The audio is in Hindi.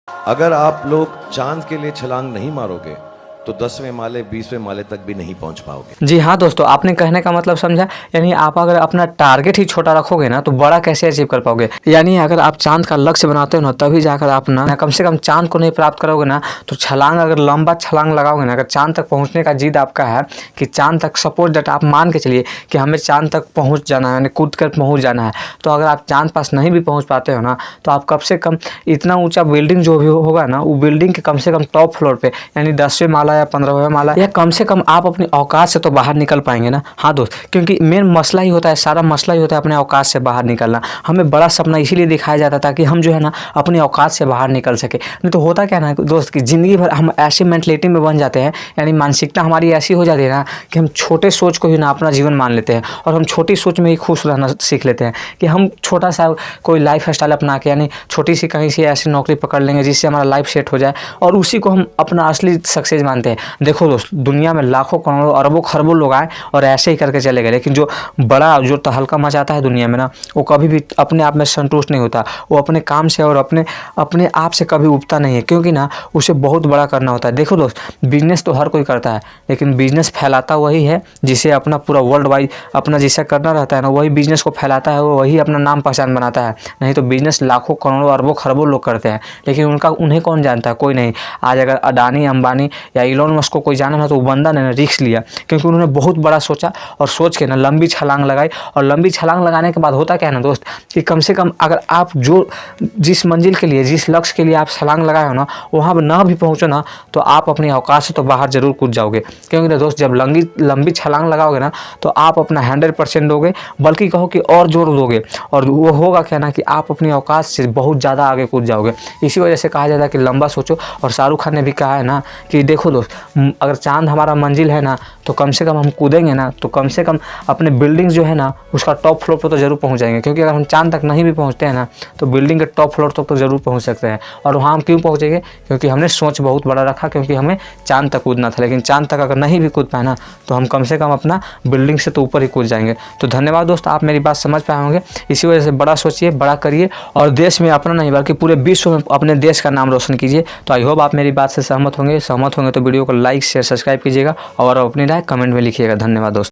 अगर आप लोग चांद के लिए छलांग नहीं मारोगे तो 10वें माले 20वें माले तक भी नहीं पहुंच पाओगे। जी हाँ दोस्तों, आपने कहने का मतलब समझा। यानी आप अगर अपना टारगेट ही छोटा रखोगे ना तो बड़ा कैसे अचीव कर पाओगे। यानी अगर आप चांद का लक्ष्य बनाते हो ना तभी जाकर आप ना कम से कम चांद को नहीं प्राप्त करोगे ना तो छलांग अगर लंबा छलांग लगाओगे ना, अगर चांद तक पहुँचने का जिद आपका है कि चांद तक सपोज दैट आप मान के चलिए कि हमें चांद तक पहुँच जाना है, यानी कूद कर पहुँच जाना है, तो अगर आप चांद पास नहीं भी पहुँच पाते हो ना तो आप कम से कम इतना ऊँचा बिल्डिंग जो भी होगा ना वो बिल्डिंग के कम से कम टॉप फ्लोर पे यानी 10वें माला या 15वें माला या कम से कम आप अपनी औकात से तो बाहर निकल पाएंगे ना। हाँ दोस्त, क्योंकि मेन मसला ही होता है, सारा मसला ही होता है अपने औकात से बाहर निकलना। हमें बड़ा सपना इसीलिए दिखाया जाता था कि हम जो है ना अपनी औकात से बाहर निकल सके। नहीं तो होता क्या ना दोस्त कि ज़िंदगी भर हम ऐसी मेंटलिटी में बन जाते हैं, यानी मानसिकता हमारी ऐसी हो जाती है ना कि हम छोटे सोच को ही ना अपना जीवन मान लेते हैं और हम छोटी सोच में ही खुश रहना सीख लेते हैं कि हम छोटा सा कोई लाइफ स्टाइल अपना के यानी छोटी सी कहीं से ऐसी नौकरी पकड़ लेंगे जिससे हमारा लाइफ सेट हो जाए और उसी को हम अपना असली सक्सेस मानते हैं। देखो दोस्त, दुनिया में लाखों करोड़ों अरबों खरबों लोग आए और ऐसे ही करके चले गए, लेकिन जो बड़ा जो तहलका मचाता है दुनिया में ना वो कभी भी अपने आप में संतुष्ट नहीं होता। वो अपने काम से और अपने आप से कभी उबता नहीं है, क्योंकि ना उसे बहुत बड़ा करना होता है। देखो दोस्त, बिजनेस तो हर कोई करता है, लेकिन बिजनेस फैलाता वही है जिसे अपना पूरा वर्ल्ड वाइड अपना जिसे करना रहता है ना, वही बिजनेस को फैलाता है, वही अपना नाम पहचान बनाता है। नहीं तो बिजनेस लाखों करोड़ों अरबों खरबों लोग करते हैं, लेकिन उन्हें कौन जानता है? कोई नहीं। आज अगर अडानी अंबानी या इलोन मस्क को कोई जाना ना तो वो बंदा ने रिस्क लिया, क्योंकि उन्होंने बहुत बड़ा सोचा और सोच के ना लंबी छलांग लगाई। और लंबी छलांग लगाने के बाद होता क्या है ना दोस्त कि कम से कम अगर आप जो जिस मंजिल के लिए जिस लक्ष्य के लिए आप छलांग लगाए हो ना वहाँ ना भी पहुँचो ना तो आप अपनी औकात से तो बाहर जरूर कूद जाओगे। क्योंकि ना दोस्त, जब लंबी छलांग लगाओगे ना तो आप अपना 100% दोगे, बल्कि कहो कि और जोर दोगे, और वो होगा क्या ना कि आप अपनी औकात से बहुत ज़्यादा आगे कूद जाओगे। इसी वजह से कहा जाता है कि लंबा सोचो। और शाहरुख खान ने भी कहा है ना कि देखो दोस्त, अगर चांद हमारा मंजिल है ना तो कम से कम हम कूदेंगे ना तो कम से कम अपने बिल्डिंग्स जो है ना उसका टॉप फ्लोर पर तो जरूर पहुंच जाएंगे। क्योंकि अगर हम चांद तक नहीं भी पहुंचते हैं ना तो बिल्डिंग के टॉप फ्लोर तक तो जरूर पहुंच सकते हैं। और वहाँ हम क्यों पहुंचेंगे? क्योंकि हमने सोच बहुत बड़ा रखा, क्योंकि हमें चांद तक कूदना था। लेकिन चांद तक अगर नहीं भी कूद पाए ना तो हम कम से कम अपना बिल्डिंग से तो ऊपर ही कूद जाएंगे। तो धन्यवाद दोस्त, आप मेरी बात समझ पाए होंगे। इसी वजह से बड़ा सोचिए, बड़ा करिए और देश में अपना नहीं बल्कि पूरे विश्व में अपने देश का नाम रोशन कीजिए। तो आई होप आप मेरी बात से सहमत होंगे तो वीडियो को लाइक शेयर सब्सक्राइब कीजिएगा और अपनी राय कमेंट में लिखिएगा। धन्यवाद दोस्तों।